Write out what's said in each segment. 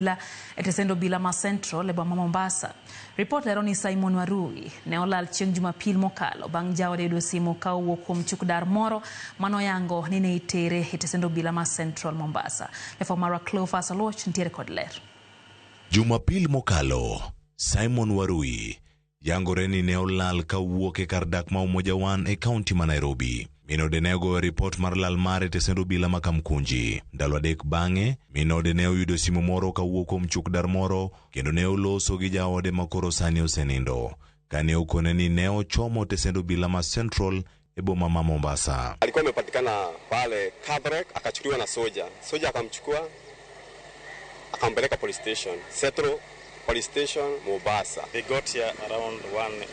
la etesendo bila ma Central le boma Mombasa. Report lero ni Simon Warui ne olal chieng' Jumapil mokalo bang' jawde yudo simu ka owuok kuom chukdar moro manoyango ni ne itere etesendo bila ma Central Mombasa. Lefo mara Cleophas Oloch ntiere kod ler. Jumapil mokalo, Simon Warui yangore ni ne olal ka owuok e kar dak ma Umoja One e kaunti ma Nairobi. Minode ne ogoyo report mar lal mare etesendo bila ma Kamkunji. Ndalo adek bang'e, minode ne oyudo simu moro ka owuok kuom chukdar moro kendo ne oloso gi jaode ma koro sani osenindo. Kane okone ni ne ochomo etesendo bila ma Central e boma ma Mombasa. Alikuwa amepatikana pale Kabrek, akachukuliwa na soja. Soja akamchukua akampeleka police station, Central Police Station, Mombasa. They got here around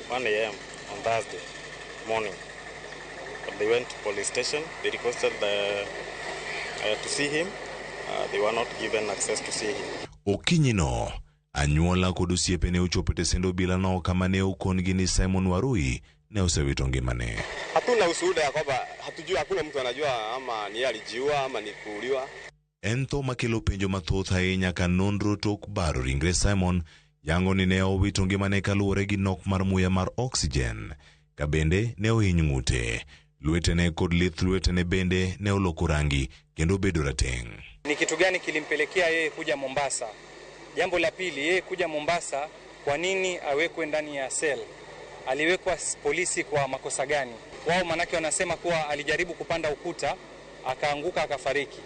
1 a.m. on Thursday morning. They went to police station. They requested to see him. They were not given access to see him. Okinyino, anyuola kod osiepe ne ochopo etesendo bila no kama ne okongi ni Simon Warui ne osewito ngimane. Hatuna ushuhuda ya kwamba hatujui, hakuna mtu anajua ama ni alijiua ama ni kuuliwa. Ento makelo penjo mathoth ahinya ka nonro tok baro ringre Simon yango ni ne owito ngimane kaluwore gi nok mar muya mar oxygen. Ka bende ne ohiny ng'ute. Lwetene kod lith lwetene bende ne oloko rangi kendo bedo rateng'. Ni kitu gani kilimpelekea yeye kuja Mombasa? Jambo la pili, yeye kuja Mombasa, kwa nini awekwe ndani ya cell? Aliwekwa polisi kwa makosa gani? Wao manake wanasema kuwa alijaribu kupanda ukuta, akaanguka akafariki.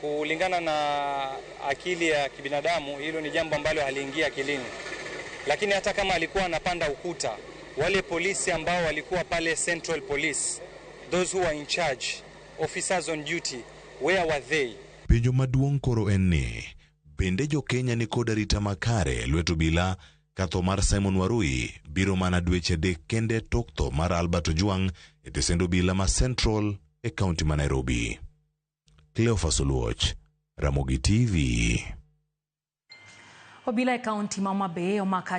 Kulingana na akili ya kibinadamu, hilo ni jambo ambalo haliingia akilini. Lakini hata kama alikuwa anapanda ukuta, wale polisi ambao walikuwa pale Central Police, those who were in charge, officers on duty, where were they? Penjo maduong' koro en ni, bende jo Kenya ni kod arita makare lweto bila ka tho mar Simon Warui biro mana dweche adek kende tok tho mar Albert Ojwang etesendo bila ma Central e kaunti ma Nairobi. Cleophas Oloch, Ramogi TV. Obila e kaunti ma Homa Bay omaka